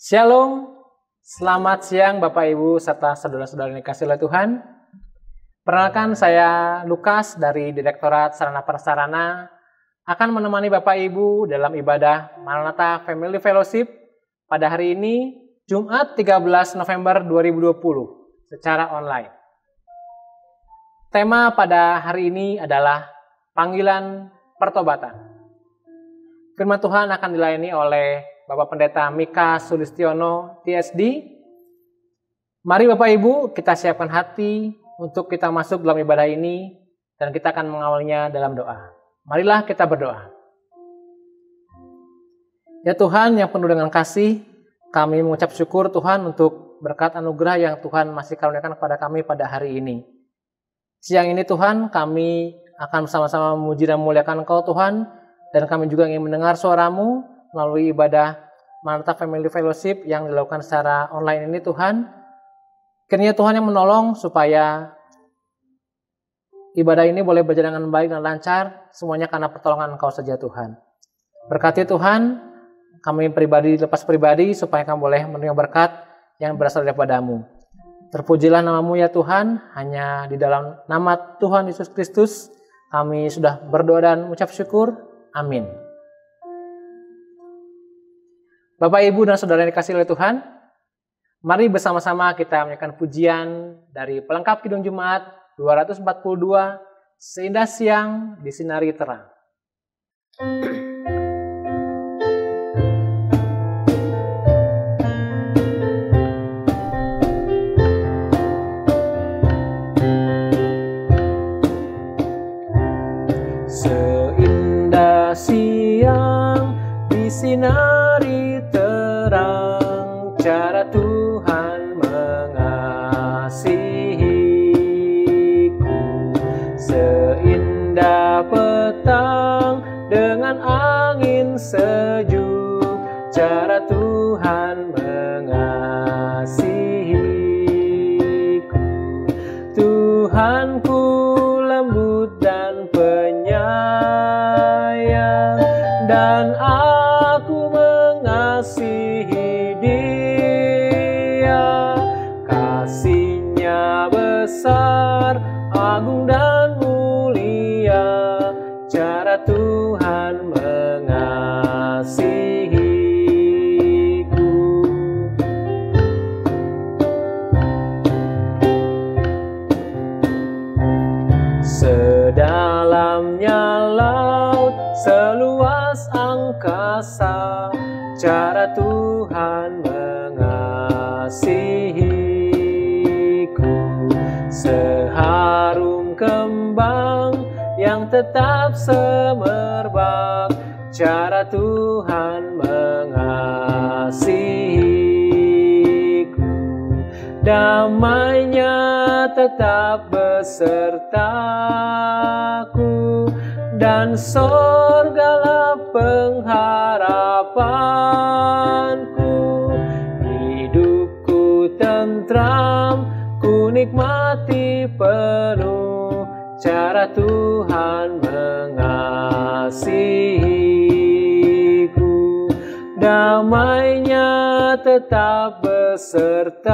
Shalom, selamat siang Bapak Ibu serta saudara-saudara yang dikasihi oleh Tuhan. Perkenalkan saya Lukas dari Direktorat Sarana Prasarana akan menemani Bapak Ibu dalam ibadah Maranatha Family Fellowship pada hari ini Jumat 13 November 2020 secara online. Tema pada hari ini adalah panggilan pertobatan. Firman Tuhan akan dilayani oleh Bapak Pendeta Mika Sulistiono, TSD. Mari Bapak Ibu kita siapkan hati untuk kita masuk dalam ibadah ini dan kita akan mengawalnya dalam doa. Marilah kita berdoa. Ya Tuhan yang penuh dengan kasih, kami mengucap syukur Tuhan untuk berkat anugerah yang Tuhan masih karuniakan kepada kami pada hari ini. Siang ini Tuhan kami akan bersama-sama memuji dan memuliakan Engkau Tuhan, dan kami juga ingin mendengar suara-Mu melalui ibadah Maranatha Family Fellowship yang dilakukan secara online ini Tuhan. Kiranya Tuhan yang menolong supaya ibadah ini boleh berjalan dengan baik dan lancar, semuanya karena pertolongan Engkau saja Tuhan. Berkati Tuhan, kami pribadi lepas pribadi supaya kami boleh menerima berkat yang berasal daripada-Mu. Terpujilah nama-Mu ya Tuhan, hanya di dalam nama Tuhan Yesus Kristus kami sudah berdoa dan mengucap syukur. Amin. Bapak, Ibu, dan Saudara yang dikasihi oleh Tuhan, mari bersama-sama kita menyanyikan pujian dari pelengkap Kidung Jemaat 242, Seindah Siang Disinari Terang. Seindah siang disinari terang, cara Tuhan mengasihiku. Seindah petang dengan angin sejuk, cara Tuhan mengasihiku. Tuhanku lembut dan penyayang, dan aku mengasihi Dia. Kasih-Nya besar, agung dan mulia, cara Tuhan mengasihiku. Sedalamnya laut, seluas angkasa, cara Tuhan mengasihiku. Seharum kembang yang tetap semerbak, cara Tuhan mengasihiku. Damai-Nya tetap besertaku, dan sorgalah pengharapanku. Hidupku tentram, ku nikmati penuh, cara Tuhan mengasihiku. Damai-Nya tetap besertaku,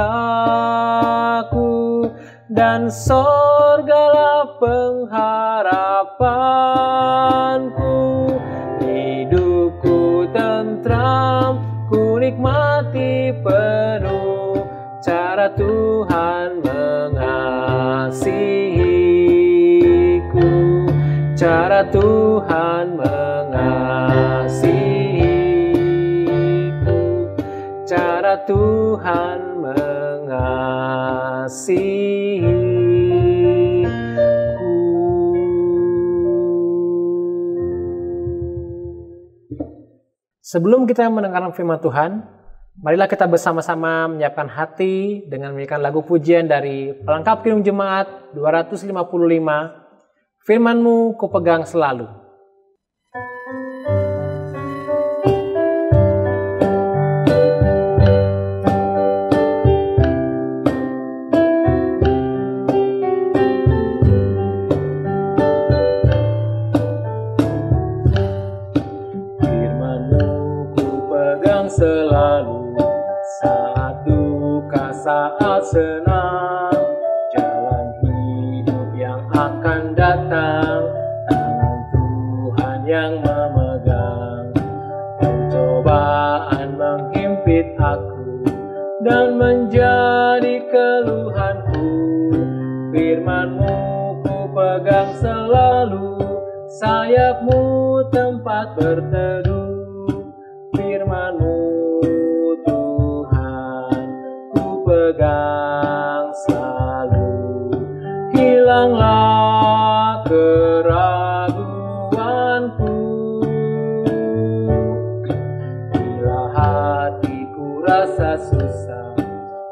dan sorgalah pengharapanku. Hidupku tentram, ku nikmati penuh, cara Tuhan mengasihiku. Cara Tuhan mengasihiku, cara Tuhan mengasihiku. Sebelum kita mendengarkan firman Tuhan, marilah kita bersama-sama menyiapkan hati dengan menyanyikan lagu pujian dari pelengkap Kidung Jemaat 255, Firman-Mu kupegang selalu. saat senang, jalan hidup yang akan datang, tangan Tuhan yang memegang. Pencobaan menghimpit aku dan menjadi keluhanku, firman-Mu ku pegang selalu, sayap-Mu tempat berteduh. Firman-Mu Tuhan ku pegang selalu, hilanglah keraguanku. Bila hatiku rasa susah,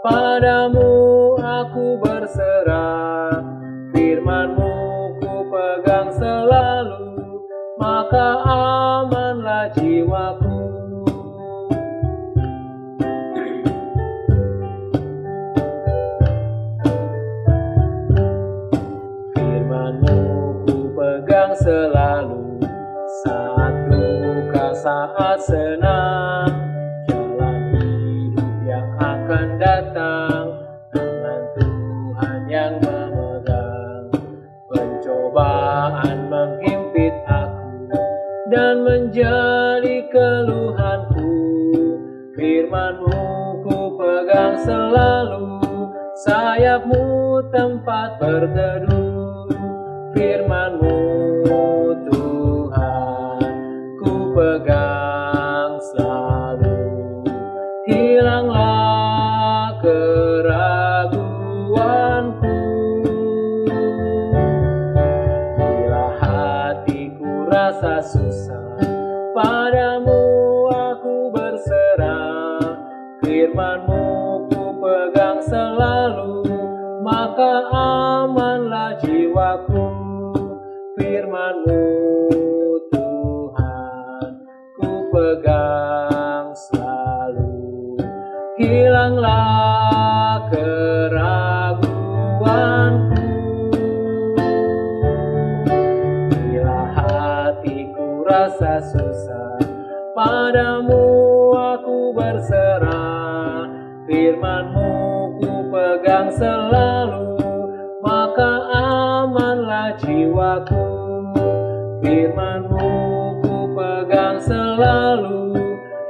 padamu aku berserah, firman-Mu ku pegang selalu, maka amanlah jiwaku. Firman-Mu ku pegang selalu, saat duka, saat senang, jalan hidup yang akan datang, tangan Tuhan yang memegang. Pencobaan menghimpit aku dan menjadi keluhanku, firman-Mu ku pegang selalu, sayap-Mu tempat berteduh. Firman-Mu Tuhan ku pegang selalu, hilanglah keraguanku. Bila hatiku rasa susah, padamu aku berserah, firman-Mu ku pegang selalu, maka amanlah jiwaku. Firman-Mu Tuhan ku pegang selalu, hilanglah keraguanku. Bila hatiku rasa susah, padamu aku berserah, firman-Mu ku pegang selalu, maka amanlah jiwaku. Firman-Mu ku pegang selalu,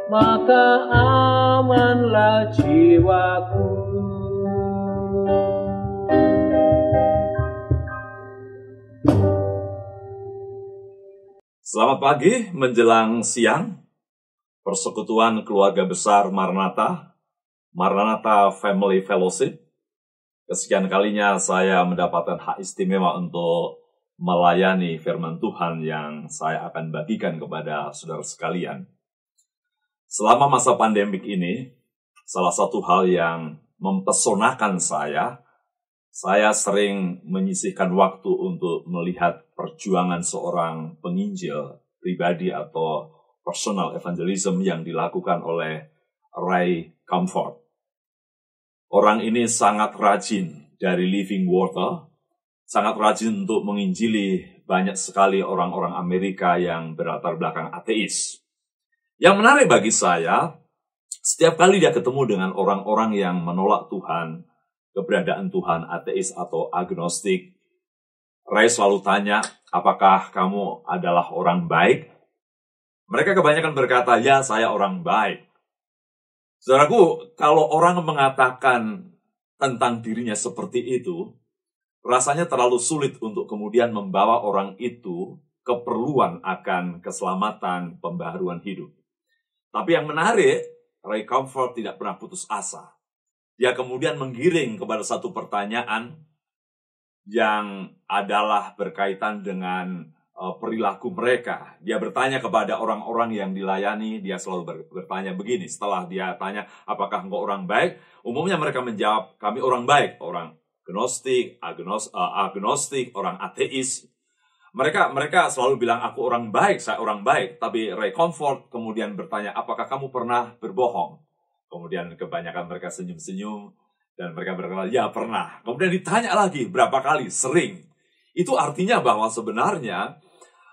maka amanlah jiwaku. Selamat pagi menjelang siang, Persekutuan Keluarga Besar Maranatha, Maranatha Family Fellowship. Kesekian kalinya saya mendapatkan hak istimewa untuk melayani firman Tuhan yang saya akan bagikan kepada saudara sekalian. Selama masa pandemik ini, salah satu hal yang mempesonakan saya sering menyisihkan waktu untuk melihat perjuangan seorang penginjil pribadi atau personal evangelism yang dilakukan oleh Ray Comfort. Orang ini sangat rajin dari Living Water, sangat rajin untuk menginjili banyak sekali orang-orang Amerika yang berlatar belakang ateis. Yang menarik bagi saya, setiap kali dia ketemu dengan orang-orang yang menolak Tuhan, keberadaan Tuhan, ateis atau agnostik, Ray selalu tanya, apakah kamu adalah orang baik? Mereka kebanyakan berkata, ya saya orang baik. Saudaraku, kalau orang mengatakan tentang dirinya seperti itu, rasanya terlalu sulit untuk kemudian membawa orang itu keperluan akan keselamatan pembaharuan hidup. Tapi yang menarik, Ray Comfort tidak pernah putus asa. Dia kemudian menggiring kepada satu pertanyaan yang adalah berkaitan dengan perilaku mereka. Dia bertanya kepada orang-orang yang dilayani, dia selalu bertanya begini. Setelah dia tanya, apakah engkau orang baik? Umumnya mereka menjawab, kami orang baik, orang agnostik, orang ateis. Mereka selalu bilang, aku orang baik, saya orang baik. Tapi Ray Comfort kemudian bertanya, apakah kamu pernah berbohong? Kemudian kebanyakan mereka senyum-senyum, dan mereka berkata, ya pernah. Kemudian ditanya lagi, berapa kali? Sering. Itu artinya bahwa sebenarnya,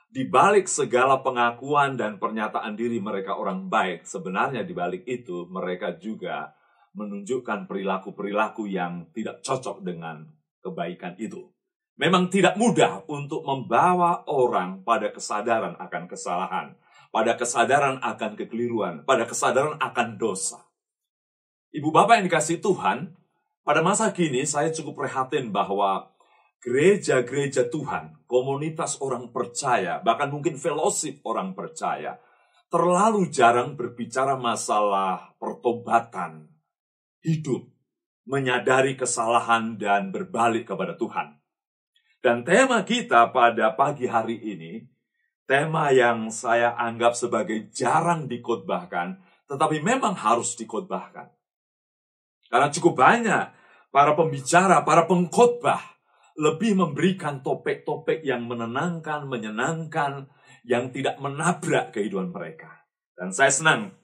di balik segala pengakuan dan pernyataan diri mereka orang baik, sebenarnya di balik itu mereka juga menunjukkan perilaku-perilaku yang tidak cocok dengan kebaikan itu. Memang tidak mudah untuk membawa orang pada kesadaran akan kesalahan, pada kesadaran akan kekeliruan, pada kesadaran akan dosa. Ibu bapak yang dikasihi Tuhan, pada masa kini saya cukup prihatin bahwa gereja-gereja Tuhan, komunitas orang percaya, bahkan mungkin fellowship orang percaya, terlalu jarang berbicara masalah pertobatan, hidup, menyadari kesalahan dan berbalik kepada Tuhan. Dan tema kita pada pagi hari ini, tema yang saya anggap sebagai jarang dikhotbahkan, tetapi memang harus dikhotbahkan. Karena cukup banyak para pembicara, para pengkhotbah, lebih memberikan topik-topik yang menenangkan, menyenangkan, yang tidak menabrak kehidupan mereka. Dan saya senang,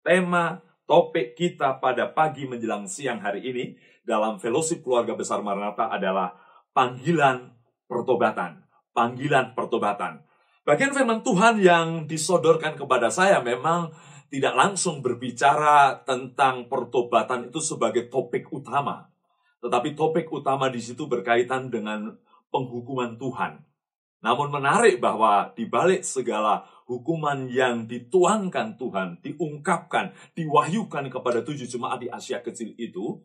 tema topik kita pada pagi menjelang siang hari ini, dalam fellowship keluarga besar Maranatha adalah panggilan pertobatan. Panggilan pertobatan. Bagian firman Tuhan yang disodorkan kepada saya memang tidak langsung berbicara tentang pertobatan itu sebagai topik utama. Tetapi topik utama di situ berkaitan dengan penghukuman Tuhan. Namun menarik bahwa di balik segala hukuman yang dituangkan Tuhan, diungkapkan, diwahyukan kepada 7 jemaat di Asia Kecil itu,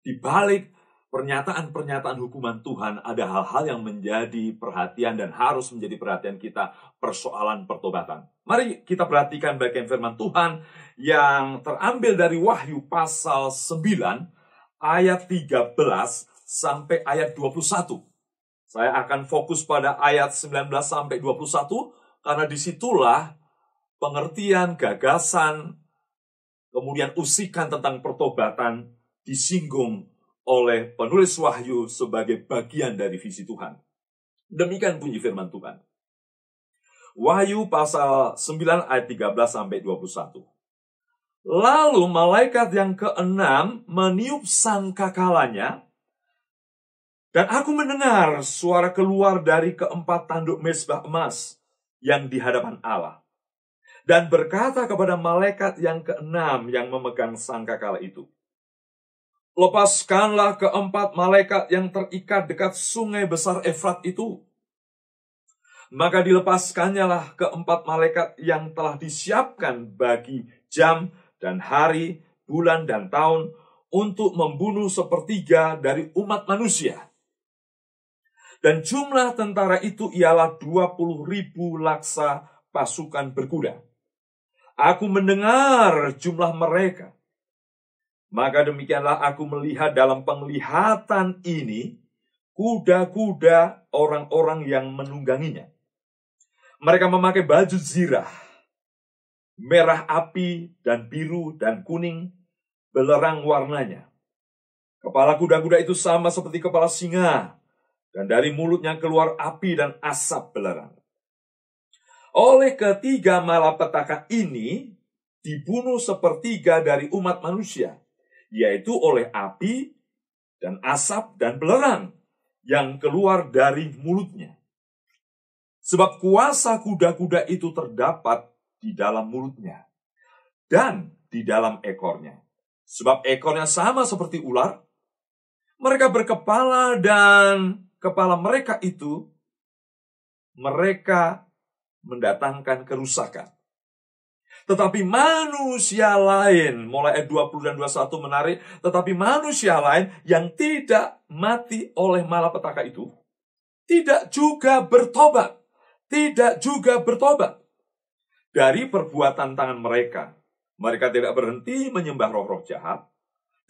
di balik pernyataan-pernyataan hukuman Tuhan ada hal-hal yang menjadi perhatian dan harus menjadi perhatian kita, persoalan pertobatan. Mari kita perhatikan bagian firman Tuhan yang terambil dari Wahyu pasal 9 ayat 13 sampai ayat 21. Saya akan fokus pada ayat 19 sampai 21 karena disitulah pengertian, gagasan, kemudian usikan tentang pertobatan disinggung oleh penulis Wahyu sebagai bagian dari visi Tuhan. Demikian bunyi firman Tuhan. Wahyu pasal 9 ayat 13 sampai 21. Lalu malaikat yang keenam meniup sangkakalanya, dan aku mendengar suara keluar dari keempat tanduk mezbah emas yang di hadapan Allah, dan berkata kepada malaikat yang keenam yang memegang sangkakala itu, lepaskanlah keempat malaikat yang terikat dekat sungai besar Efrat itu. Maka dilepaskannya lah keempat malaikat yang telah disiapkan bagi jam dan hari, bulan dan tahun untuk membunuh sepertiga dari umat manusia. Dan jumlah tentara itu ialah 20.000 laksa pasukan berkuda. Aku mendengar jumlah mereka. Maka demikianlah aku melihat dalam penglihatan ini kuda-kuda orang-orang yang menungganginya. Mereka memakai baju zirah, merah api dan biru dan kuning, belerang warnanya. Kepala kuda-kuda itu sama seperti kepala singa, dan dari mulutnya keluar api dan asap belerang. Oleh ketiga malapetaka ini dibunuh sepertiga dari umat manusia, yaitu oleh api dan asap dan belerang yang keluar dari mulutnya. Sebab kuasa kuda-kuda itu terdapat di dalam mulutnya dan di dalam ekornya. Sebab ekornya sama seperti ular. Mereka berkepala dan kepala mereka itu mereka mendatangkan kerusakan. Tetapi manusia lain, mulai ayat 20 dan 21 menarik, tetapi manusia lain yang tidak mati oleh malapetaka itu, tidak juga bertobat. Tidak juga bertobat dari perbuatan tangan mereka. Mereka tidak berhenti menyembah roh-roh jahat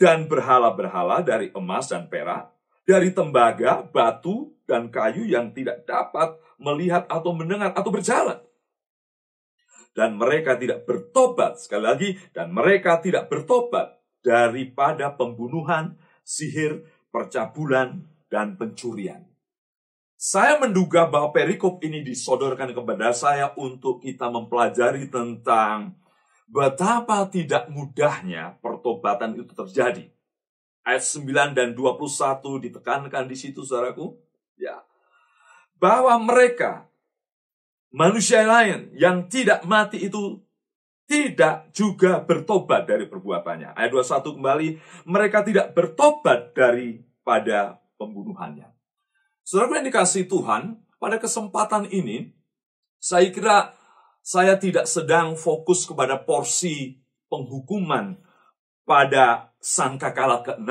dan berhala-berhala dari emas dan perak, dari tembaga, batu, dan kayu yang tidak dapat melihat atau mendengar atau berjalan. Dan mereka tidak bertobat, sekali lagi, dan mereka tidak bertobat daripada pembunuhan, sihir, percabulan, dan pencurian. Saya menduga bahwa perikop ini disodorkan kepada saya untuk kita mempelajari tentang betapa tidak mudahnya pertobatan itu terjadi. Ayat 9 dan 21 ditekankan di situ, saudaraku. Ya. Bahwa mereka, manusia lain yang tidak mati itu tidak juga bertobat dari perbuatannya. Ayat 21 kembali, mereka tidak bertobat daripada pembunuhannya. Saudara yang dikasihi Tuhan, pada kesempatan ini, saya kira saya tidak sedang fokus kepada porsi penghukuman pada sangkakala ke-6.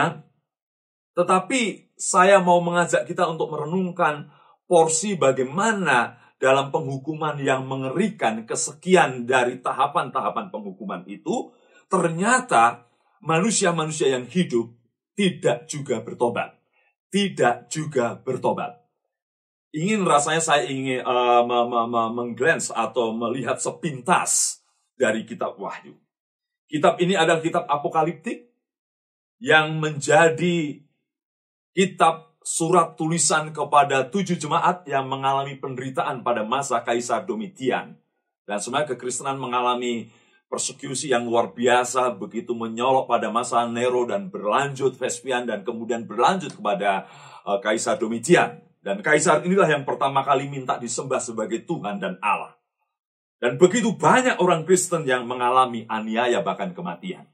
Tetapi saya mau mengajak kita untuk merenungkan porsi bagaimana dalam penghukuman yang mengerikan, kesekian dari tahapan-tahapan penghukuman itu, ternyata manusia-manusia yang hidup tidak juga bertobat. Tidak juga bertobat. Rasanya saya ingin mengglance atau melihat sepintas dari kitab Wahyu. Kitab ini adalah kitab apokaliptik yang menjadi kitab surat tulisan kepada 7 jemaat yang mengalami penderitaan pada masa Kaisar Domitian. Dan sebenarnya kekristenan mengalami persekusi yang luar biasa, begitu menyolok pada masa Nero dan berlanjut Vespian dan kemudian berlanjut kepada Kaisar Domitian. Dan Kaisar inilah yang pertama kali minta disembah sebagai Tuhan dan Allah. Dan begitu banyak orang Kristen yang mengalami aniaya bahkan kematian.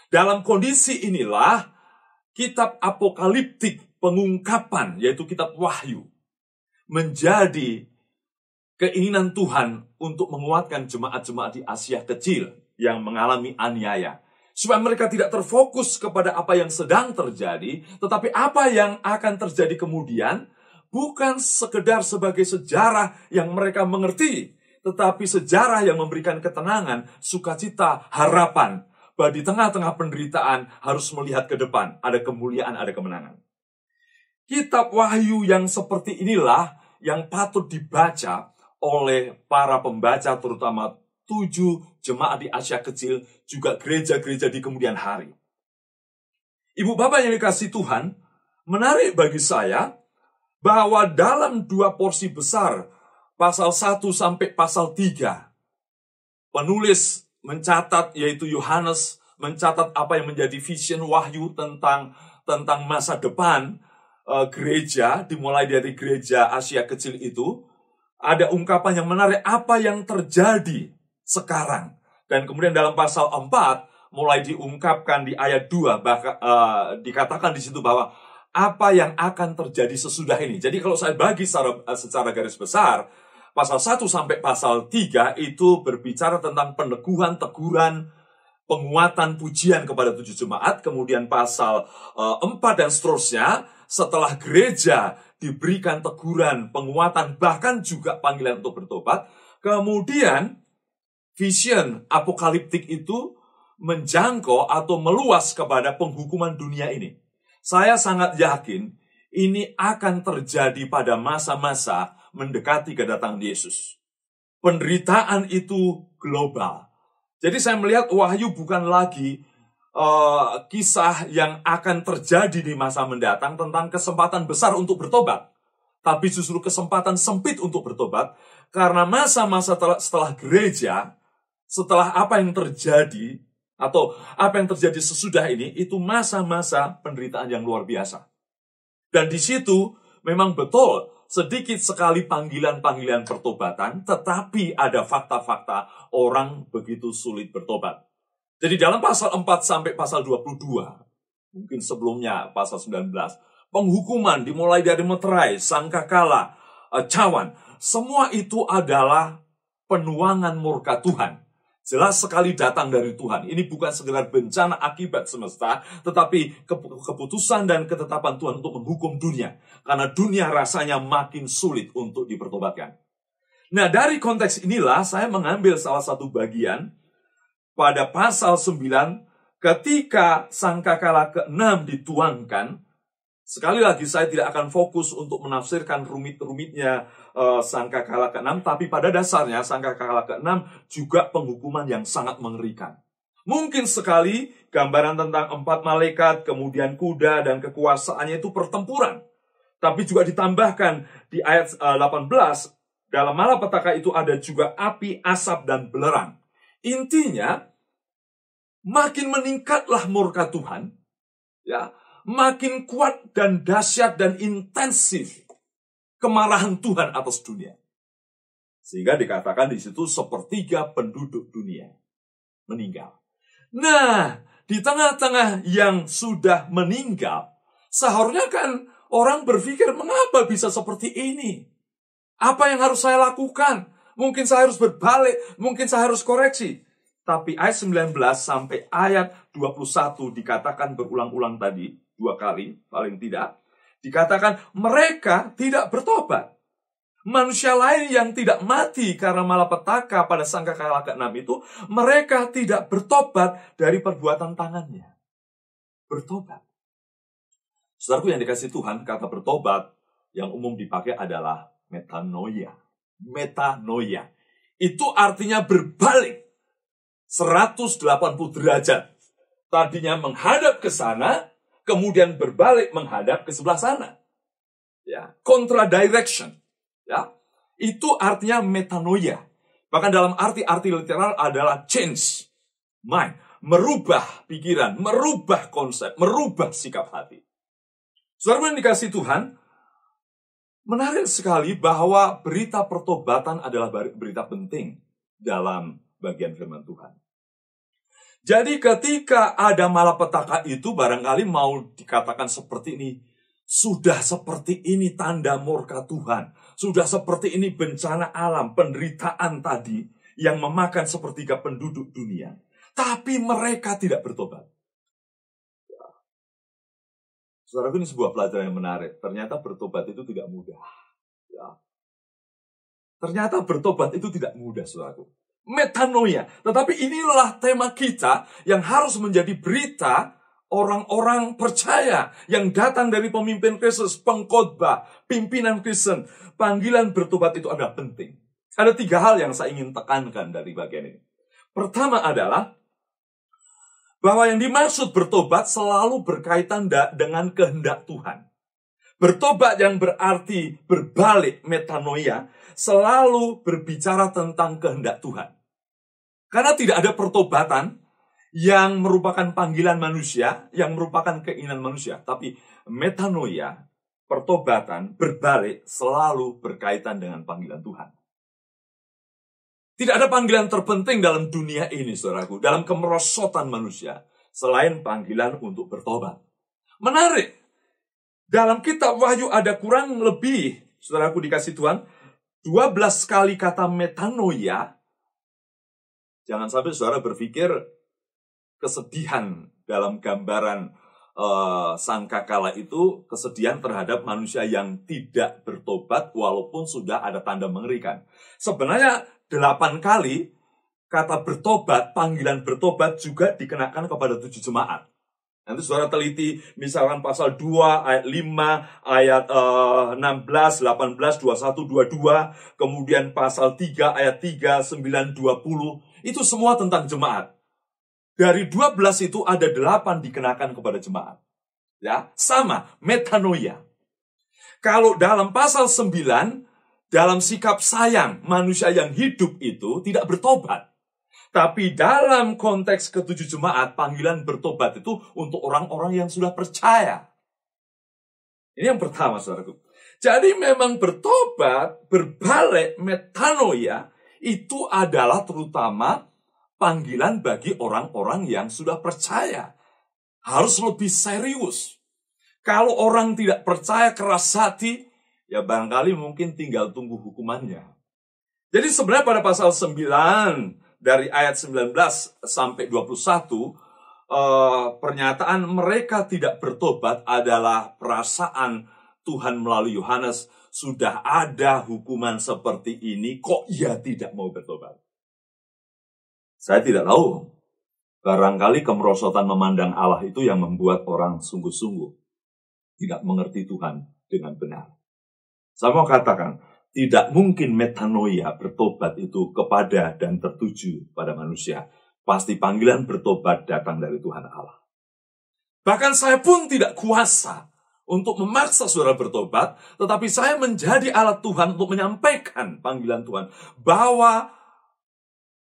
Dalam kondisi inilah kitab apokaliptik pengungkapan, yaitu kitab Wahyu, menjadi keinginan Tuhan untuk menguatkan jemaat-jemaat di Asia Kecil yang mengalami aniaya. Supaya mereka tidak terfokus kepada apa yang sedang terjadi, tetapi apa yang akan terjadi kemudian, bukan sekedar sebagai sejarah yang mereka mengerti, tetapi sejarah yang memberikan ketenangan, sukacita, harapan, bahwa di tengah-tengah penderitaan harus melihat ke depan, ada kemuliaan, ada kemenangan. Kitab Wahyu yang seperti inilah yang patut dibaca oleh para pembaca, terutama 7 jemaat di Asia Kecil, juga gereja-gereja di kemudian hari. Ibu bapak yang dikasihi Tuhan, menarik bagi saya bahwa dalam 2 porsi besar, pasal 1 sampai pasal 3, penulis mencatat, yaitu Yohanes, mencatat apa yang menjadi vision Wahyu tentang masa depan gereja, dimulai dari gereja Asia Kecil itu. Ada ungkapan yang menarik, apa yang terjadi sekarang. Dan kemudian dalam pasal 4, mulai diungkapkan di ayat 2, dikatakan di situ bahwa apa yang akan terjadi sesudah ini. Jadi kalau saya bagi secara garis besar, pasal 1 sampai pasal 3 itu berbicara tentang peneguhan, teguran, penguatan, pujian kepada 7 jemaat. Kemudian pasal 4 dan seterusnya, setelah gereja diberikan teguran, penguatan, bahkan juga panggilan untuk bertobat, kemudian vision apokaliptik itu menjangkau atau meluas kepada penghukuman dunia ini. Saya sangat yakin ini akan terjadi pada masa-masa mendekati kedatangan Yesus. Penderitaan itu global. Jadi saya melihat Wahyu bukan lagi kisah yang akan terjadi di masa mendatang tentang kesempatan besar untuk bertobat. Tapi justru kesempatan sempit untuk bertobat, karena masa-masa setelah gereja, setelah apa yang terjadi, atau apa yang terjadi sesudah ini, itu masa-masa penderitaan yang luar biasa. Dan di situ memang betul, sedikit sekali panggilan-panggilan pertobatan, tetapi ada fakta-fakta orang begitu sulit bertobat. Jadi dalam pasal 4 sampai pasal 22, mungkin sebelumnya pasal 19, penghukuman dimulai dari meterai, sangkakala, cawan, semua itu adalah penuangan murka Tuhan. Jelas sekali datang dari Tuhan. Ini bukan sekedar bencana akibat semesta, tetapi keputusan dan ketetapan Tuhan untuk menghukum dunia. Karena dunia rasanya makin sulit untuk dipertobatkan. Nah, dari konteks inilah saya mengambil salah satu bagian pada pasal 9, ketika sangkakala ke-6 dituangkan. Sekali lagi saya tidak akan fokus untuk menafsirkan rumit-rumitnya sangkakala ke-6, tapi pada dasarnya sangkakala ke-6 juga penghukuman yang sangat mengerikan. Mungkin sekali gambaran tentang 4 malaikat, kemudian kuda dan kekuasaannya itu pertempuran. Tapi juga ditambahkan di ayat 18, dalam malapetaka itu ada juga api, asap, dan belerang. Intinya, makin meningkatlah murka Tuhan, ya, makin kuat dan dahsyat dan intensif kemarahan Tuhan atas dunia. Sehingga dikatakan di situ 1/3 penduduk dunia meninggal. Nah, di tengah-tengah yang sudah meninggal, seharusnya kan orang berpikir, mengapa bisa seperti ini? Apa yang harus saya lakukan? Mungkin saya harus berbalik, mungkin saya harus koreksi. Tapi ayat 19 sampai ayat 21 dikatakan berulang-ulang tadi, 2 kali, paling tidak. Dikatakan mereka tidak bertobat. Manusia lain yang tidak mati karena malapetaka pada sangkakala ke-6 itu, mereka tidak bertobat dari perbuatan tangannya. Bertobat. Saudaraku yang dikasihi Tuhan, kata bertobat yang umum dipakai adalah metanoia. Metanoia. Itu artinya berbalik 180 derajat. Tadinya menghadap ke sana, kemudian berbalik menghadap ke sebelah sana. Ya, contra direction. Ya, itu artinya metanoia. Bahkan dalam arti literal adalah change mind, merubah pikiran, merubah konsep, merubah sikap hati. Saudara yang dikasihi Tuhan, menarik sekali bahwa berita pertobatan adalah berita penting dalam bagian firman Tuhan. Jadi ketika ada malapetaka itu, barangkali mau dikatakan seperti ini, sudah seperti ini tanda murka Tuhan, sudah seperti ini bencana alam, penderitaan tadi yang memakan sepertiga penduduk dunia. Tapi mereka tidak bertobat. Saudara, ini sebuah pelajaran yang menarik. Ternyata bertobat itu tidak mudah. Ya. Ternyata bertobat itu tidak mudah, saudaraku. Metanoia. Tetapi inilah tema kita yang harus menjadi berita orang-orang percaya yang datang dari pemimpin Kristus, pengkhotbah, pimpinan Kristen. Panggilan bertobat itu adalah penting. Ada 3 hal yang saya ingin tekankan dari bagian ini. Pertama adalah bahwa yang dimaksud bertobat selalu berkaitan dengan kehendak Tuhan. Bertobat yang berarti berbalik, metanoia, selalu berbicara tentang kehendak Tuhan. Karena tidak ada pertobatan yang merupakan panggilan manusia, yang merupakan keinginan manusia. Tapi metanoia, pertobatan, berbalik, selalu berkaitan dengan panggilan Tuhan. Tidak ada panggilan terpenting dalam dunia ini, saudaraku, dalam kemerosotan manusia, selain panggilan untuk bertobat. Menarik, dalam kitab Wahyu ada kurang lebih, saudaraku dikasih Tuhan, 12 kali kata metanoia. Jangan sampai saudara berpikir kesedihan dalam gambaran sangkakala itu, kesedihan terhadap manusia yang tidak bertobat walaupun sudah ada tanda mengerikan. Sebenarnya 8 kali kata bertobat, panggilan bertobat juga dikenakan kepada 7 jemaat. Nanti saudara teliti misalkan pasal 2 ayat 5, ayat 16, 18, 21, 22, kemudian pasal 3 ayat 3, 9, 20, itu semua tentang jemaat. Dari 12 itu ada 8 dikenakan kepada jemaat. Ya, sama, metanoia. Kalau dalam pasal 9, dalam sikap sayang, manusia yang hidup itu tidak bertobat. Tapi dalam konteks ke-7 jemaat, panggilan bertobat itu untuk orang-orang yang sudah percaya. Ini yang pertama, saudaraku. Jadi memang bertobat, berbalik, metanoia, itu adalah terutama panggilan bagi orang-orang yang sudah percaya. Harus lebih serius. Kalau orang tidak percaya, keras hati, ya barangkali mungkin tinggal tunggu hukumannya. Jadi sebenarnya pada pasal 9, dari ayat 19 sampai 21, pernyataan mereka tidak bertobat adalah perasaan Tuhan melalui Yohanes, sudah ada hukuman seperti ini, kok ia tidak mau bertobat? Saya tidak tahu. Barangkali kemerosotan memandang Allah itu yang membuat orang sungguh-sungguh tidak mengerti Tuhan dengan benar. Saya mau katakan, tidak mungkin metanoia bertobat itu kepada dan tertuju pada manusia. Pasti panggilan bertobat datang dari Tuhan Allah. Bahkan saya pun tidak kuasa untuk memaksa saudara bertobat, tetapi saya menjadi alat Tuhan untuk menyampaikan panggilan Tuhan. Bahwa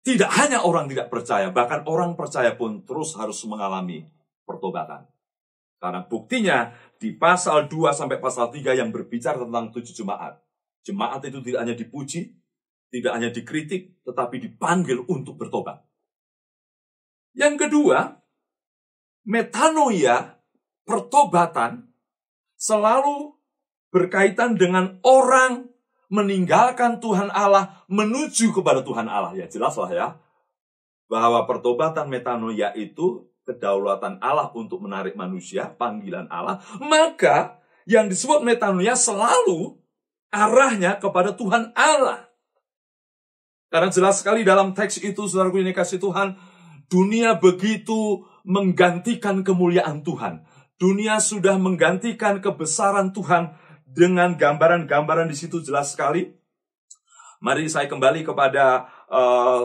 tidak hanya orang tidak percaya, bahkan orang percaya pun terus harus mengalami pertobatan. Karena buktinya di pasal 2 sampai pasal 3 yang berbicara tentang 7 jemaat. Jemaat itu tidak hanya dipuji, tidak hanya dikritik, tetapi dipanggil untuk bertobat. Yang kedua, metanoia, pertobatan, selalu berkaitan dengan orang meninggalkan Tuhan Allah menuju kepada Tuhan Allah. Ya jelaslah ya, bahwa pertobatan metanoia itu kedaulatan Allah untuk menarik manusia, panggilan Allah. Maka yang disebut metanoia selalu arahnya kepada Tuhan Allah. Karena jelas sekali dalam teks itu, saudaraku ini kasih Tuhan, dunia begitu menggantikan kemuliaan Tuhan. Dunia sudah menggantikan kebesaran Tuhan dengan gambaran-gambaran di situ jelas sekali. Mari saya kembali kepada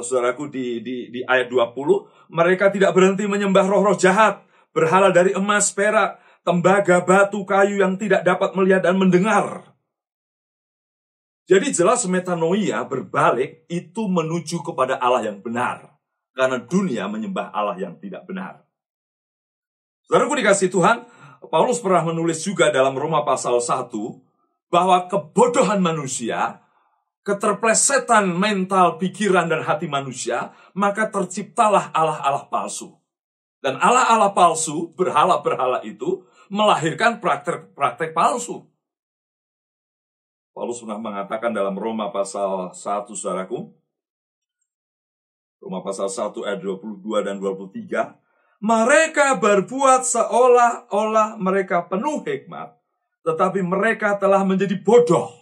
saudaraku di ayat 20. Mereka tidak berhenti menyembah roh-roh jahat, berhala dari emas, perak, tembaga, batu, kayu yang tidak dapat melihat dan mendengar. Jadi jelas metanoia berbalik itu menuju kepada Allah yang benar. Karena dunia menyembah Allah yang tidak benar. Saudaraku dikasih Tuhan, Paulus pernah menulis juga dalam Roma pasal 1, bahwa kebodohan manusia, keterplesetan mental, pikiran, dan hati manusia, maka terciptalah Allah-Allah palsu. Dan Allah-Allah palsu, berhala-berhala itu, melahirkan praktek-praktek palsu. Paulus pernah mengatakan dalam Roma pasal 1, saudaraku, Roma pasal 1 ayat 22 dan 23, mereka berbuat seolah-olah mereka penuh hikmat, tetapi mereka telah menjadi bodoh.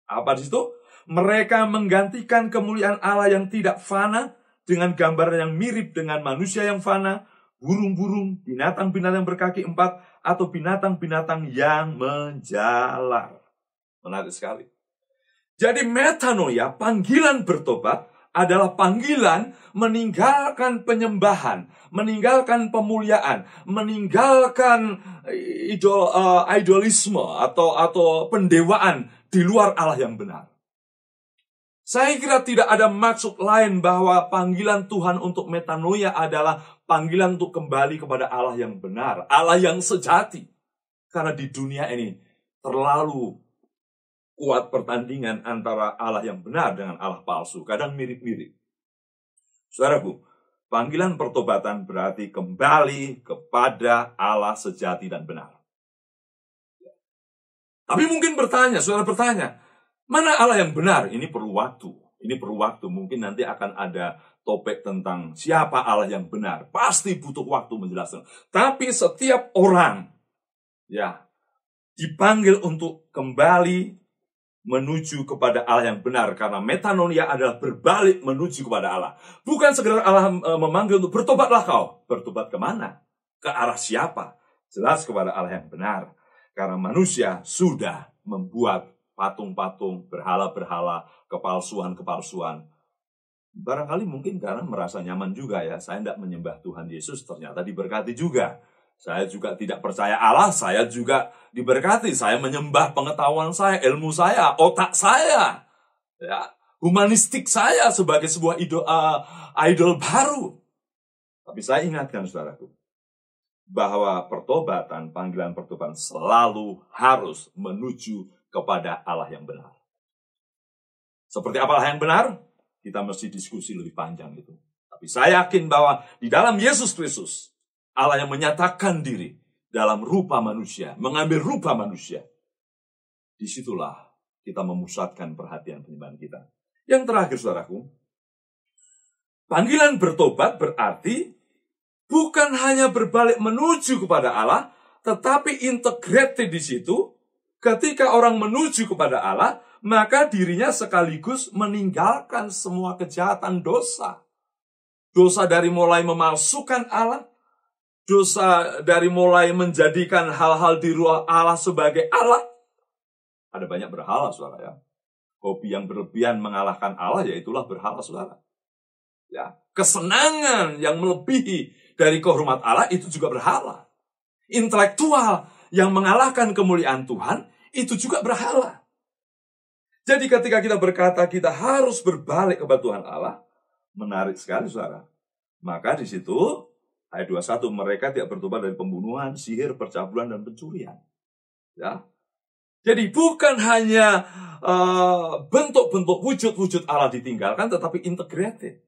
Apa di situ? Mereka menggantikan kemuliaan Allah yang tidak fana dengan gambaran yang mirip dengan manusia yang fana, burung-burung, binatang-binatang berkaki 4, atau binatang-binatang yang menjalar. Menarik sekali. Jadi metanoia, panggilan bertobat, adalah panggilan meninggalkan penyembahan, meninggalkan pemuliaan, meninggalkan idolisme atau pendewaan di luar Allah yang benar. Saya kira tidak ada maksud lain bahwa panggilan Tuhan untuk metanoia adalah panggilan untuk kembali kepada Allah yang benar, Allah yang sejati. Karena di dunia ini terlalu kuat pertandingan antara Allah yang benar dengan Allah palsu. Kadang mirip-mirip. Saudaraku, panggilan pertobatan berarti kembali kepada Allah sejati dan benar. Tapi mungkin saudara bertanya, mana Allah yang benar? Ini perlu waktu. Mungkin nanti akan ada topik tentang siapa Allah yang benar. Pasti butuh waktu menjelaskan. Tapi setiap orang dipanggil untuk kembali menuju kepada Allah yang benar, karena metanoia adalah berbalik menuju kepada Allah. Bukan sekedar Allah memanggil untuk bertobatlah kau. Bertobat kemana? Ke arah siapa? Jelas kepada Allah yang benar. Karena manusia sudah membuat patung-patung, berhala-berhala, kepalsuan-kepalsuan. Barangkali mungkin karena merasa nyaman juga ya. Saya tidak menyembah Tuhan Yesus, ternyata diberkati juga. Saya juga tidak percaya Allah, saya juga diberkati. Saya menyembah pengetahuan saya, ilmu saya, otak saya, humanistik saya sebagai sebuah idol baru. Tapi saya ingatkan saudaraku, bahwa panggilan pertobatan selalu harus menuju kepada Allah yang benar. Seperti apa Allah yang benar? Kita mesti diskusi lebih panjang itu. Tapi saya yakin bahwa di dalam Yesus Kristus, Allah yang menyatakan diri dalam rupa manusia, mengambil rupa manusia. Disitulah kita memusatkan perhatian penyembahan kita. Yang terakhir, saudaraku, panggilan bertobat berarti bukan hanya berbalik menuju kepada Allah, tetapi integrated di situ. Ketika orang menuju kepada Allah, maka dirinya sekaligus meninggalkan semua kejahatan dosa. Dosa dari mulai memalsukan Allah, dosa dari mulai menjadikan hal-hal di luar Allah sebagai Allah. Ada banyak berhala, saudara ya. Hobi yang berlebihan mengalahkan Allah, yaitulah berhala, saudara. Ya, kesenangan yang melebihi dari kehormat Allah, itu juga berhala. Intelektual yang mengalahkan kemuliaan Tuhan, itu juga berhala. Jadi ketika kita berkata kita harus berbalik kepada Tuhan Allah, menarik sekali, saudara. Maka di situ ayat 21, mereka tidak bertobat dari pembunuhan, sihir, percabulan, dan pencurian. Ya. Jadi bukan hanya bentuk-bentuk wujud-wujud Allah ditinggalkan, tetapi integrated.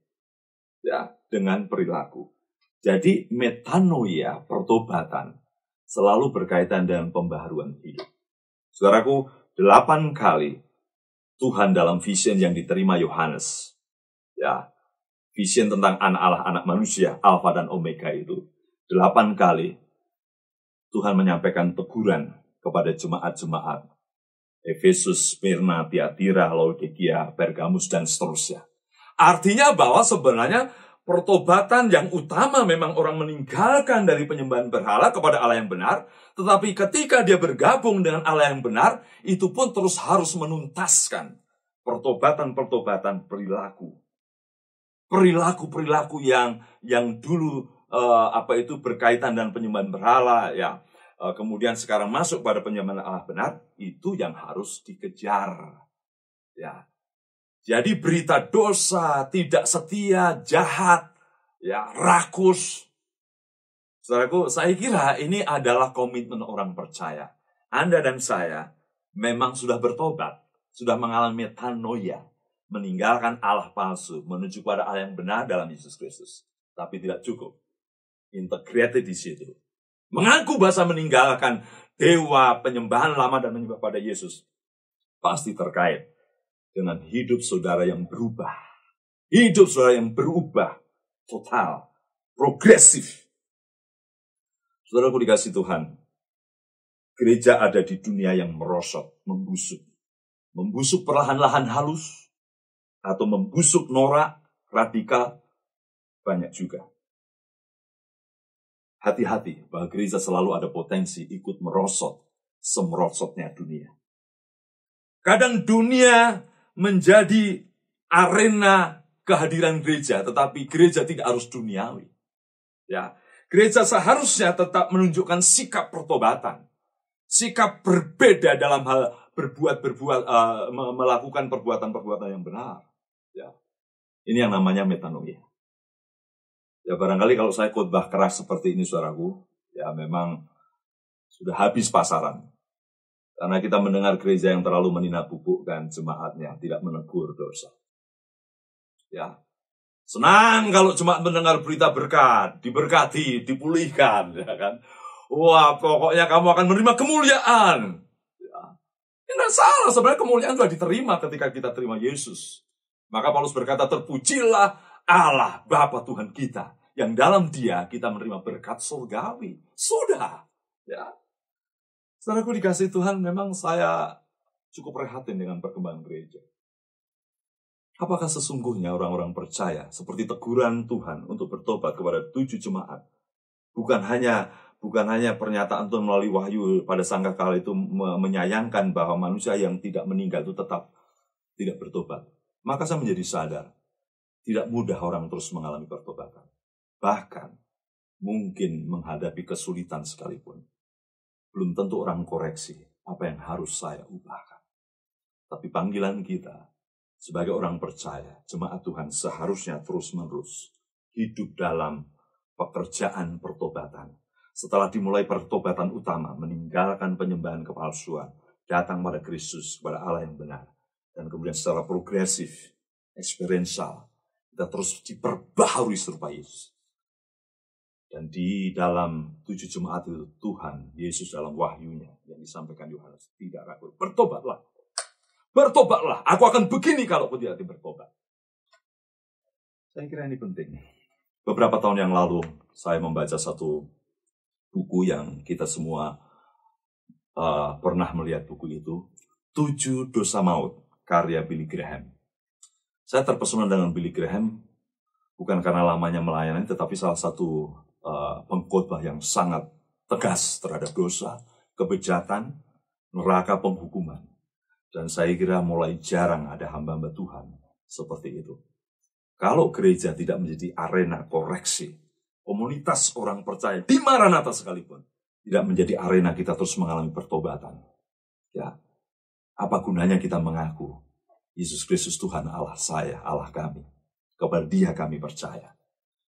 Ya, dengan perilaku. Jadi metanoia, pertobatan, selalu berkaitan dengan pembaharuan hidup. Saudaraku, 8 kali Tuhan dalam vision yang diterima Yohanes, ya, vision tentang anak Allah, anak manusia, Alfa dan Omega itu, 8 kali Tuhan menyampaikan teguran kepada jemaat-jemaat Efesus, Smyrna, Tiatira, Laodikia, Pergamus, dan seterusnya. Artinya bahwa sebenarnya pertobatan yang utama memang orang meninggalkan dari penyembahan berhala kepada Allah yang benar, tetapi ketika dia bergabung dengan Allah yang benar, itu pun terus harus menuntaskan pertobatan-pertobatan perilaku. Perilaku-perilaku yang dulu berkaitan dengan penyembahan berhala, ya. Kemudian sekarang masuk pada penyembahan Allah benar, itu yang harus dikejar. Ya. Jadi berita dosa, tidak setia, jahat, ya, rakus. Saudaraku, saya kira ini adalah komitmen orang percaya. Anda dan saya memang sudah bertobat, sudah mengalami metanoia, meninggalkan Allah palsu, menuju pada Allah yang benar dalam Yesus Kristus. Tapi tidak cukup. Integrated di situ. Mengaku bahasa meninggalkan dewa, penyembahan lama dan menyembah pada Yesus. Pasti terkait dengan hidup saudara yang berubah. Hidup saudara yang berubah. Total. Progresif. Saudaraku dikasih Tuhan. Gereja ada di dunia yang merosot, membusuk. Membusuk perlahan-lahan halus. Atau membusuk norak, radikal. Banyak juga. Hati-hati bahwa gereja selalu ada potensi ikut merosot semerosotnya dunia. Kadang dunia menjadi arena kehadiran gereja, tetapi gereja tidak harus duniawi. Ya, gereja seharusnya tetap menunjukkan sikap pertobatan, sikap berbeda dalam hal melakukan perbuatan-perbuatan yang benar. Ya, ini yang namanya metanoia. Ya barangkali kalau saya khotbah keras seperti ini saudaraku, ya memang sudah habis pasaran. Karena kita mendengar gereja yang terlalu meninabubukkan jemaatnya, tidak menegur dosa. Ya, senang kalau jemaat mendengar berita berkat, diberkati, dipulihkan, ya kan? Wah, pokoknya kamu akan menerima kemuliaan. Ya. Tidak salah, sebenarnya kemuliaan sudah diterima ketika kita terima Yesus. Maka Paulus berkata, terpujilah Allah, Bapa Tuhan kita, yang dalam Dia kita menerima berkat surgawi. Sudah. Ya. Saudaraku dikasih Tuhan, memang saya cukup prihatin dengan perkembangan gereja. Apakah sesungguhnya orang-orang percaya seperti teguran Tuhan untuk bertobat kepada 7 jemaat? Bukan hanya pernyataan Tuhan melalui wahyu pada sangkakala itu menyayangkan bahwa manusia yang tidak meninggal itu tetap tidak bertobat. Maka saya menjadi sadar, tidak mudah orang terus mengalami pertobatan. Bahkan, mungkin menghadapi kesulitan sekalipun. Belum tentu orang koreksi apa yang harus saya ubahkan. Tapi panggilan kita, sebagai orang percaya, jemaat Tuhan seharusnya terus-menerus hidup dalam pekerjaan pertobatan. Setelah dimulai pertobatan utama, meninggalkan penyembahan kepalsuan, datang pada Kristus, kepada Allah yang benar. Dan kemudian secara progresif, eksperiensial, kita terus diperbaharui serupa Yesus. Dan di dalam 7 jemaat itu, Tuhan, Yesus dalam wahyunya yang disampaikan Yohanes, tidak ragu. Bertobatlah. Bertobatlah. Aku akan begini kalau aku tidak bertobat. Saya kira ini penting. Beberapa tahun yang lalu, saya membaca satu buku yang kita semua pernah melihat buku itu. 7 Dosa Maut, karya Billy Graham. Saya terpesona dengan Billy Graham, bukan karena lamanya melayani, tetapi salah satu pengkhotbah yang sangat tegas terhadap dosa, kebejatan, neraka, penghukuman. Dan saya kira mulai jarang ada hamba-hamba Tuhan seperti itu. Kalau gereja tidak menjadi arena koreksi, komunitas orang percaya, di Maranatha sekalipun, tidak menjadi arena kita terus mengalami pertobatan. Ya, apa gunanya kita mengaku Yesus Kristus Tuhan Allah saya, Allah kami. Kepada Dia kami percaya.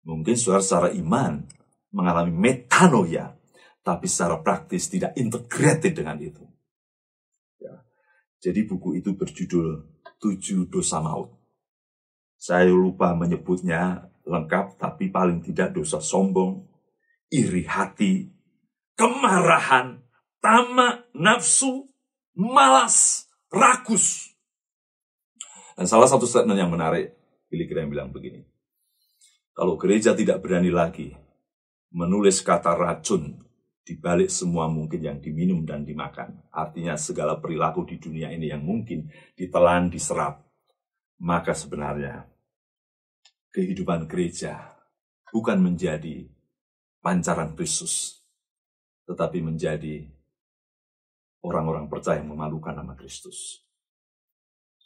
Mungkin secara iman mengalami metanoia, tapi secara praktis tidak integrated dengan itu. Ya. Jadi buku itu berjudul 7 Dosa Maut. Saya lupa menyebutnya lengkap, tapi paling tidak dosa sombong, iri hati, kemarahan, tamak, nafsu, malas, rakus. Dan salah satu statement yang menarik, Billy Graham bilang begini, kalau gereja tidak berani lagi menulis kata racun di balik semua mungkin yang diminum dan dimakan, artinya segala perilaku di dunia ini yang mungkin ditelan, diserap, maka sebenarnya kehidupan gereja bukan menjadi pancaran Kristus, tetapi menjadi orang-orang percaya yang memalukan nama Kristus.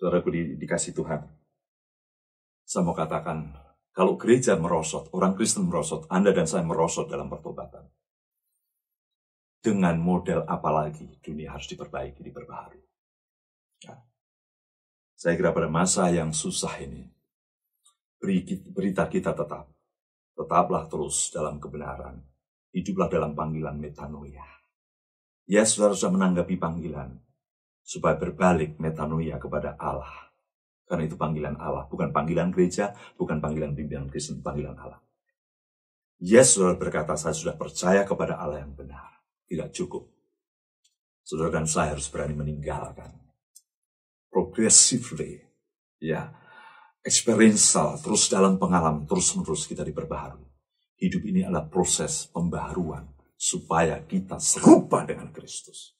Saudaraku dikasih Tuhan, saya mau katakan, kalau gereja merosot, orang Kristen merosot, Anda dan saya merosot dalam pertobatan. Dengan model apa lagi dunia harus diperbaiki, diperbaharui. Ya. Saya kira pada masa yang susah ini, berita kita tetaplah terus dalam kebenaran. Hiduplah dalam panggilan metanoia. Ya, saudara sudah menanggapi panggilan supaya berbalik metanoia kepada Allah. Karena itu panggilan Allah, bukan panggilan gereja, bukan panggilan pimpinan Kristen, panggilan Allah. Ya, saudara berkata, saya sudah percaya kepada Allah yang benar. Tidak cukup. Saudara dan saya harus berani meninggalkan. Progressively, ya, experiential, terus dalam pengalaman, terus-menerus kita diperbaharui. Hidup ini adalah proses pembaharuan supaya kita serupa dengan Kristus.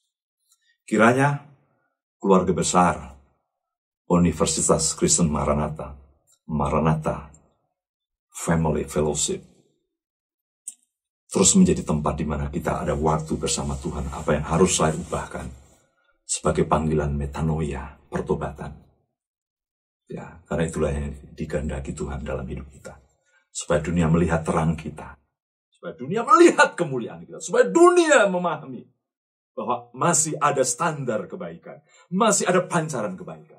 Kiranya keluarga besar Universitas Kristen Maranatha Family Fellowship terus menjadi tempat di mana kita ada waktu bersama Tuhan. Apa yang harus saya ubahkan sebagai panggilan metanoia, pertobatan. Ya, karena itulah yang dikehendaki Tuhan dalam hidup kita. Supaya dunia melihat terang kita. Supaya dunia melihat kemuliaan kita. Supaya dunia memahami bahwa masih ada standar kebaikan. Masih ada pancaran kebaikan.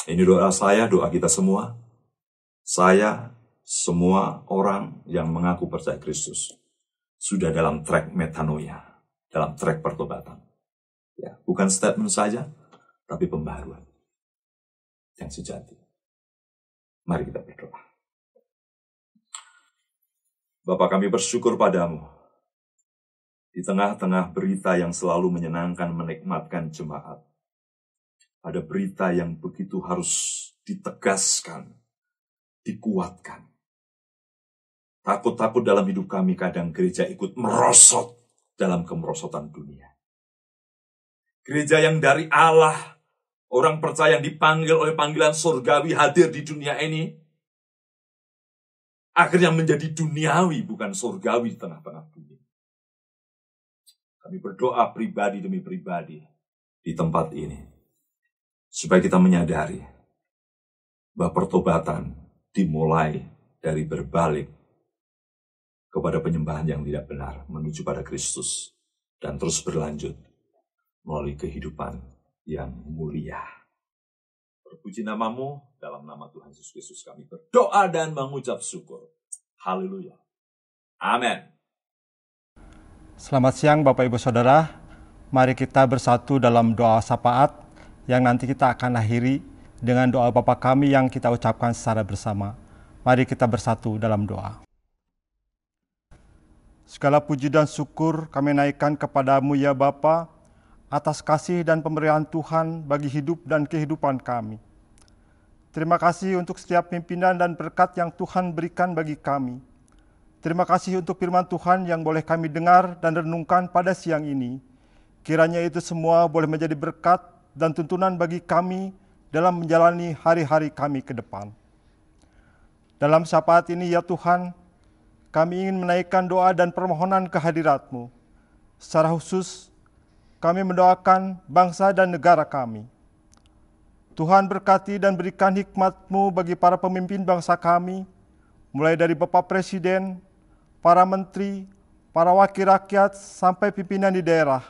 Ini doa saya, doa kita semua. Saya, semua orang yang mengaku percaya Kristus sudah dalam track metanoia, dalam track pertobatan. Ya, bukan statement saja, tapi pembaharuan yang sejati. Mari kita berdoa. Bapa, kami bersyukur padamu. Di tengah-tengah berita yang selalu menyenangkan, menikmatkan jemaat, ada berita yang begitu harus ditegaskan, dikuatkan. Takut-takut dalam hidup kami kadang gereja ikut merosot dalam kemerosotan dunia. Gereja yang dari Allah, orang percaya yang dipanggil oleh panggilan surgawi hadir di dunia ini, akhirnya menjadi duniawi bukan surgawi di tengah-tengah dunia. Kami berdoa pribadi demi pribadi di tempat ini, supaya kita menyadari bahwa pertobatan dimulai dari berbalik kepada penyembahan yang tidak benar menuju pada Kristus dan terus berlanjut melalui kehidupan yang mulia. Terpuji namamu, dalam nama Tuhan Yesus Kristus kami berdoa dan mengucap syukur. Haleluya. Amin. Selamat siang Bapak Ibu Saudara. Mari kita bersatu dalam doa syafaat yang nanti kita akan akhiri dengan doa Bapa kami yang kita ucapkan secara bersama. Mari kita bersatu dalam doa. Segala puji dan syukur kami naikkan kepadamu ya Bapa, atas kasih dan pemberian Tuhan bagi hidup dan kehidupan kami. Terima kasih untuk setiap pimpinan dan berkat yang Tuhan berikan bagi kami. Terima kasih untuk firman Tuhan yang boleh kami dengar dan renungkan pada siang ini. Kiranya itu semua boleh menjadi berkat dan tuntunan bagi kami dalam menjalani hari-hari kami ke depan. Dalam syafaat ini ya Tuhan, kami ingin menaikkan doa dan permohonan kehadirat-Mu. Secara khusus, kami mendoakan bangsa dan negara kami. Tuhan berkati dan berikan hikmat-Mu bagi para pemimpin bangsa kami, mulai dari Bapak Presiden, para menteri, para wakil rakyat, sampai pimpinan di daerah.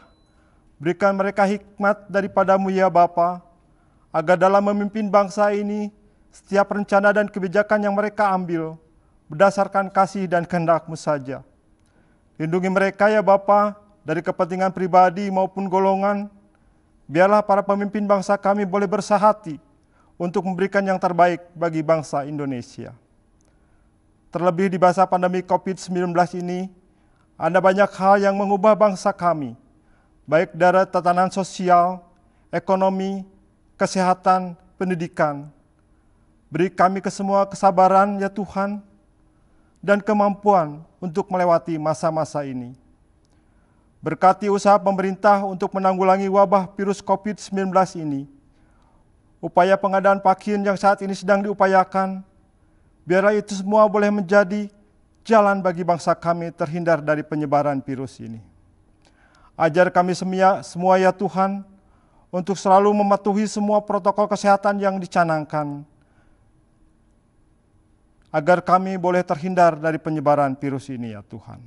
Berikan mereka hikmat daripada-Mu ya Bapa, agar dalam memimpin bangsa ini, setiap rencana dan kebijakan yang mereka ambil, berdasarkan kasih dan kehendak-Mu saja. Lindungi mereka ya Bapa, dari kepentingan pribadi maupun golongan. Biarlah para pemimpin bangsa kami boleh bersahati untuk memberikan yang terbaik bagi bangsa Indonesia. Terlebih di masa pandemi COVID-19 ini, ada banyak hal yang mengubah bangsa kami, baik dari tatanan sosial, ekonomi, kesehatan, pendidikan. Beri kami kesemua kesabaran ya Tuhan, dan kemampuan untuk melewati masa-masa ini. Berkati usaha pemerintah untuk menanggulangi wabah virus COVID-19 ini. Upaya pengadaan vaksin yang saat ini sedang diupayakan, biarlah itu semua boleh menjadi jalan bagi bangsa kami terhindar dari penyebaran virus ini. Ajar kami semua ya Tuhan, untuk selalu mematuhi semua protokol kesehatan yang dicanangkan, agar kami boleh terhindar dari penyebaran virus ini ya Tuhan.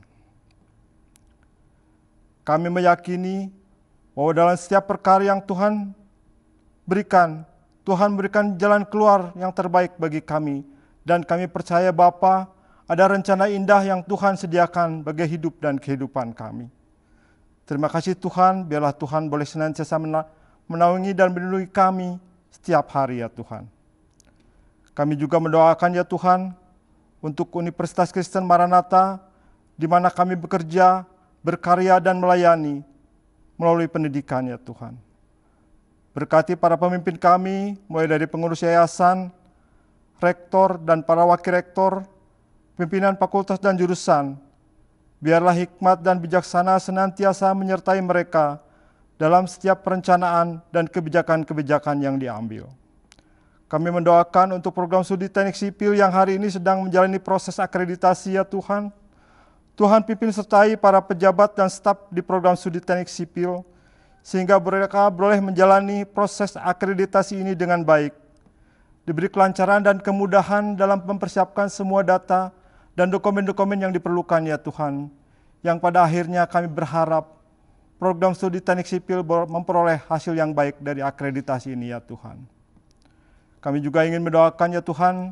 Kami meyakini bahwa dalam setiap perkara yang Tuhan berikan jalan keluar yang terbaik bagi kami, dan kami percaya Bapa, ada rencana indah yang Tuhan sediakan bagi hidup dan kehidupan kami. Terima kasih Tuhan, biarlah Tuhan boleh senantiasa menaungi dan melindungi kami setiap hari ya Tuhan. Kami juga mendoakan ya Tuhan untuk Universitas Kristen Maranatha, di mana kami bekerja, berkarya dan melayani melalui pendidikan ya Tuhan. Berkati para pemimpin kami, mulai dari pengurus yayasan, rektor dan para wakil rektor, pimpinan fakultas dan jurusan. Biarlah hikmat dan bijaksana senantiasa menyertai mereka dalam setiap perencanaan dan kebijakan-kebijakan yang diambil. Kami mendoakan untuk program studi teknik sipil yang hari ini sedang menjalani proses akreditasi ya Tuhan. Tuhan pimpin sertai para pejabat dan staf di program studi teknik sipil, sehingga mereka boleh menjalani proses akreditasi ini dengan baik. Diberi kelancaran dan kemudahan dalam mempersiapkan semua data dan dokumen-dokumen yang diperlukan ya Tuhan. Yang pada akhirnya kami berharap program studi teknik sipil memperoleh hasil yang baik dari akreditasi ini ya Tuhan. Kami juga ingin mendoakan ya Tuhan,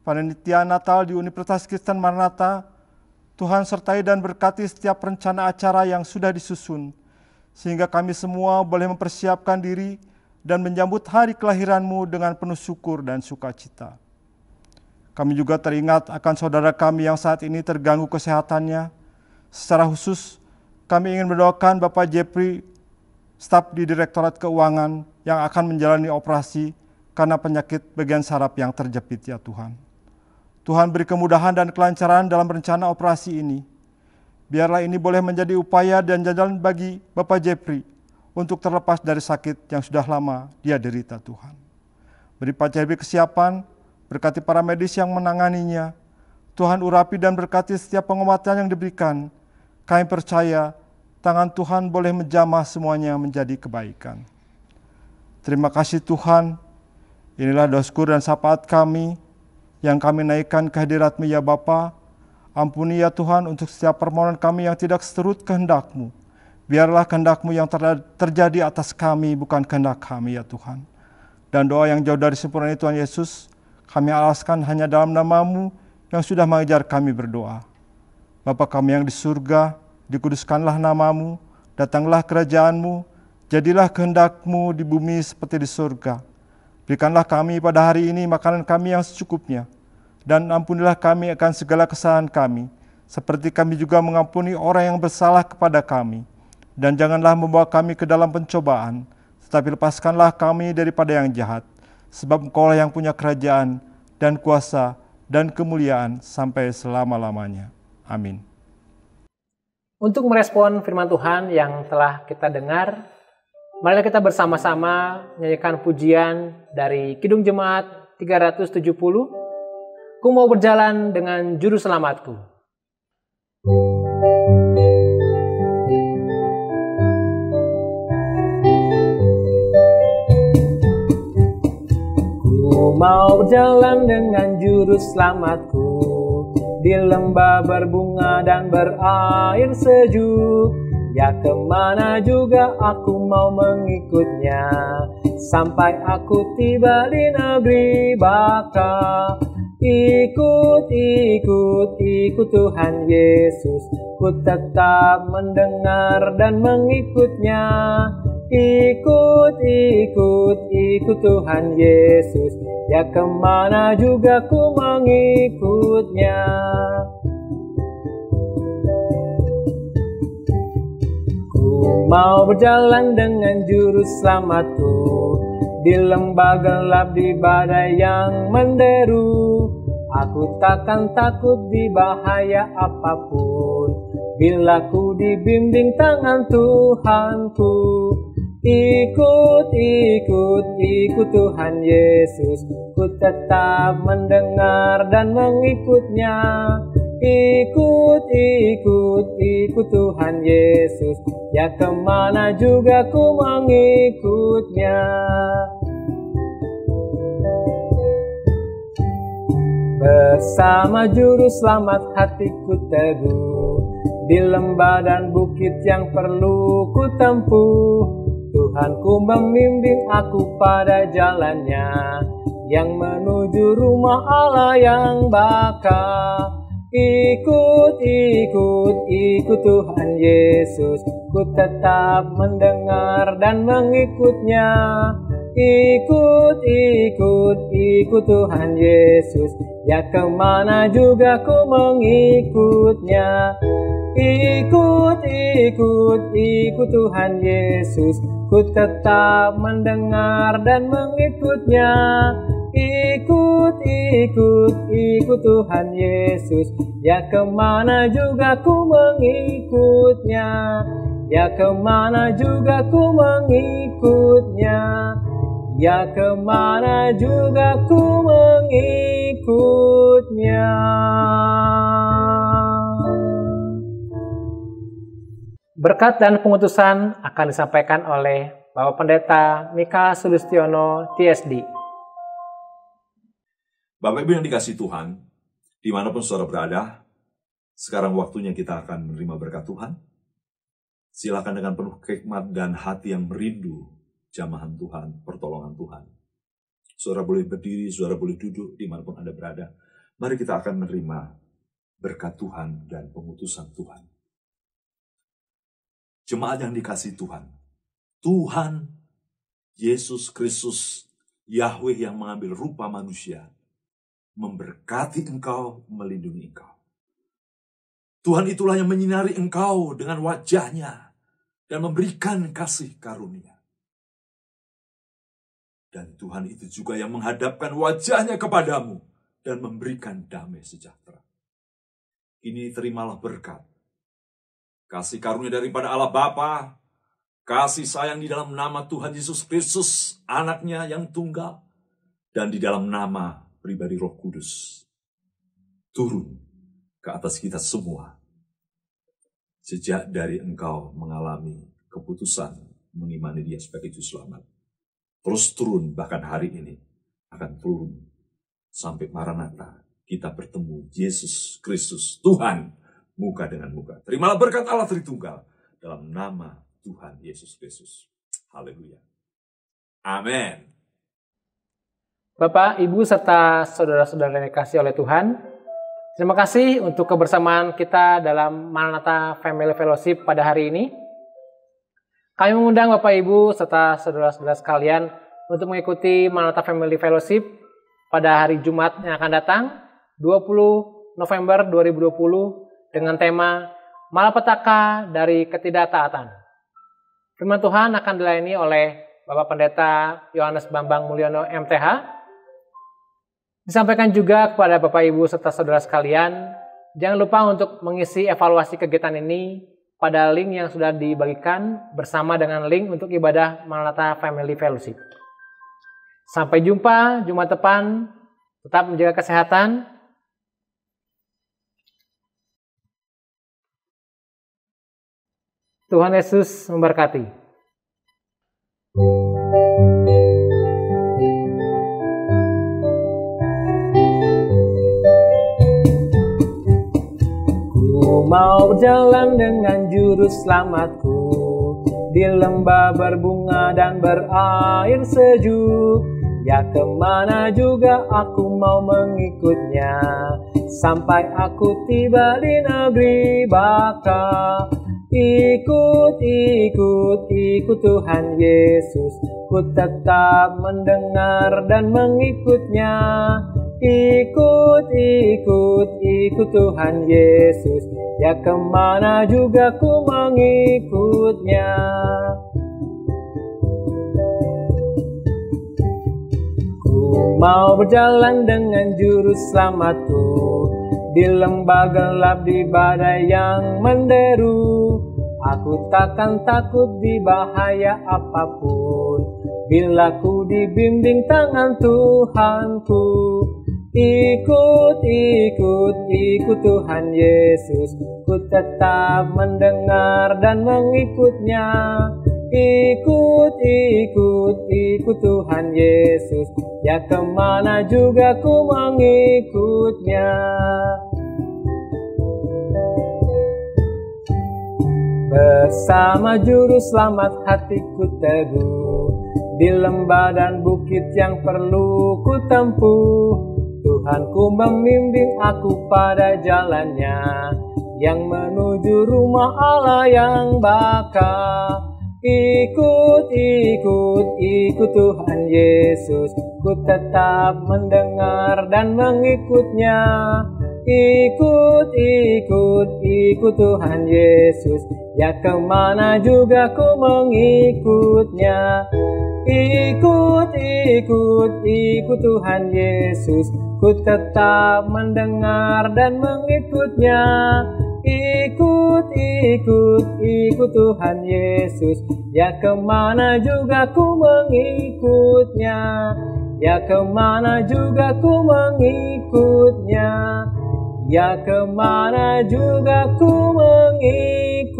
panitia Natal di Universitas Kristen Maranatha, Tuhan sertai dan berkati setiap rencana acara yang sudah disusun, sehingga kami semua boleh mempersiapkan diri dan menyambut hari kelahiran-Mu dengan penuh syukur dan sukacita. Kami juga teringat akan saudara kami yang saat ini terganggu kesehatannya. Secara khusus, kami ingin mendoakan Bapak Jeffrey, staf di Direktorat Keuangan yang akan menjalani operasi karena penyakit bagian saraf yang terjepit ya Tuhan. Tuhan beri kemudahan dan kelancaran dalam rencana operasi ini. Biarlah ini boleh menjadi upaya dan jalan bagi Bapak Jeffrey untuk terlepas dari sakit yang sudah lama dia derita Tuhan. Beri Pak Jeffrey kesiapan, berkati para medis yang menanganinya. Tuhan urapi dan berkati setiap pengobatan yang diberikan. Kami percaya tangan Tuhan boleh menjamah semuanya menjadi kebaikan. Terima kasih Tuhan, inilah doa syukur dan syafaat kami yang kami naikkan ke hadirat-Mu ya Bapa. Ampuni ya Tuhan untuk setiap permohonan kami yang tidak seturut kehendak-Mu. Biarlah kehendak-Mu yang terjadi atas kami, bukan kehendak kami ya Tuhan. Dan doa yang jauh dari sempurna ini Tuhan Yesus, kami alaskan hanya dalam nama-Mu yang sudah mengajar kami berdoa. Bapa kami yang di surga, dikuduskanlah nama-Mu, datanglah kerajaan-Mu, jadilah kehendak-Mu di bumi seperti di surga. Berikanlah kami pada hari ini makanan kami yang secukupnya, dan ampunilah kami akan segala kesalahan kami, seperti kami juga mengampuni orang yang bersalah kepada kami. Dan janganlah membawa kami ke dalam pencobaan, tetapi lepaskanlah kami daripada yang jahat, sebab Engkau-lah yang punya kerajaan dan kuasa dan kemuliaan sampai selama-lamanya. Amin. Untuk merespon firman Tuhan yang telah kita dengar, mari kita bersama-sama menyanyikan pujian dari Kidung Jemaat 370, Ku mau berjalan dengan juru selamatku. Ku mau berjalan dengan juru selamatku, di lembah berbunga dan berair sejuk. Ya kemana juga aku mau mengikutnya, sampai aku tiba di negeri baka. Ikut Tuhan Yesus, ku tetap mendengar dan mengikutnya. Ikut, ikut, ikut Tuhan Yesus, ya kemana juga ku mengikutnya. Ku mau berjalan dengan juru selamatku, di lembah gelap di badai yang menderu. Aku takkan takut di bahaya apapun, bila ku dibimbing tangan Tuhanku. Ikut, ikut, ikut Tuhan Yesus, ku tetap mendengar dan mengikutnya. Ikut, ikut, ikut Tuhan Yesus, ya kemana juga ku mengikutnya. Bersama juru selamat hatiku teguh, di lembah dan bukit yang perlu ku tempuh. Tuhanku membimbing aku pada jalannya, yang menuju rumah Allah yang bakal. Ikut, ikut, ikut Tuhan Yesus, ku tetap mendengar dan mengikutnya. Ikut, ikut, ikut Tuhan Yesus, ya kemana juga ku mengikutnya. Ikut, ikut, ikut Tuhan Yesus, ku tetap mendengar dan mengikutnya. Ikut, ikut, ikut Tuhan Yesus, ya kemana juga ku mengikutnya. Ya kemana juga ku mengikutnya. Ya kemana juga ku mengikutnya. Berkat dan pengutusan akan disampaikan oleh Bapak Pendeta Mika Sulistiono, TSD. Bapak Ibu yang dikasihi Tuhan, dimanapun saudara berada, sekarang waktunya kita akan menerima berkat Tuhan. Silakan dengan penuh hikmat dan hati yang merindu jamahan Tuhan, pertolongan Tuhan. Saudara boleh berdiri, saudara boleh duduk dimanapun Anda berada. Mari kita akan menerima berkat Tuhan dan pengutusan Tuhan. Jemaat yang dikasihi Tuhan, Tuhan Yesus Kristus, Yahweh yang mengambil rupa manusia, memberkati engkau, melindungi engkau. Tuhan itulah yang menyinari engkau dengan wajahnya dan memberikan kasih karunia. Dan Tuhan itu juga yang menghadapkan wajahnya kepadamu dan memberikan damai sejahtera. Ini terimalah berkat. Kasih karunia daripada Allah Bapa, kasih sayang di dalam nama Tuhan Yesus Kristus, anaknya yang tunggal, dan di dalam nama pribadi Roh Kudus, turun ke atas kita semua. Sejak dari engkau mengalami keputusan mengimani Dia sebagai Juru Selamat, terus turun bahkan hari ini akan turun sampai Maranatha kita bertemu Yesus Kristus Tuhan muka dengan muka. Terimalah berkat Allah Tritunggal dalam nama Tuhan Yesus Kristus. Haleluya. Amin. Bapak, Ibu, serta saudara-saudara yang dikasihi oleh Tuhan, terima kasih untuk kebersamaan kita dalam Maranatha Family Fellowship pada hari ini. Kami mengundang Bapak, Ibu, serta saudara-saudara sekalian untuk mengikuti Maranatha Family Fellowship pada hari Jumat yang akan datang, 20 November 2020, dengan tema Malapetaka dari Ketidaktaatan. Firman Tuhan akan dilayani oleh Bapak Pendeta Yohanes Bambang Mulyono, MTH. Disampaikan juga kepada Bapak, Ibu, serta saudara sekalian, jangan lupa untuk mengisi evaluasi kegiatan ini pada link yang sudah dibagikan bersama dengan link untuk ibadah Maranatha Family Fellowship. Sampai jumpa Jumat depan, tetap menjaga kesehatan. Tuhan Yesus memberkati. Ku mau berjalan dengan juru selamatku, di lembah berbunga dan berair sejuk. Ya kemana juga aku mau mengikutnya, sampai aku tiba di negeri baka. Ikut Tuhan Yesus, ku tetap mendengar dan mengikutnya. Ikut Tuhan Yesus, ya kemana juga ku mengikutnya. Ku mau berjalan dengan juru selamatku, di lembah gelap, di badai yang menderu. Aku takkan takut di bahaya apapun, bila ku dibimbing tangan Tuhanku. Ikut Tuhan Yesus, ku tetap mendengar dan mengikutnya. Ikut Tuhan Yesus, ya kemana juga ku mengikutnya. Bersama juru selamat hatiku teguh, di lembah dan bukit yang perlu ku tempuh. Tuhanku membimbing aku pada jalannya, yang menuju rumah Allah yang baka. Ikut Tuhan Yesus, ku tetap mendengar dan mengikutnya. Ikut Tuhan Yesus, ya kemana juga ku mengikutnya. Ikut Tuhan Yesus, ku tetap mendengar dan mengikutnya. Ikut Tuhan Yesus, ya kemana juga ku mengikutnya. Ya kemana juga ku mengikutnya. Ya kemana juga ku mengikutnya.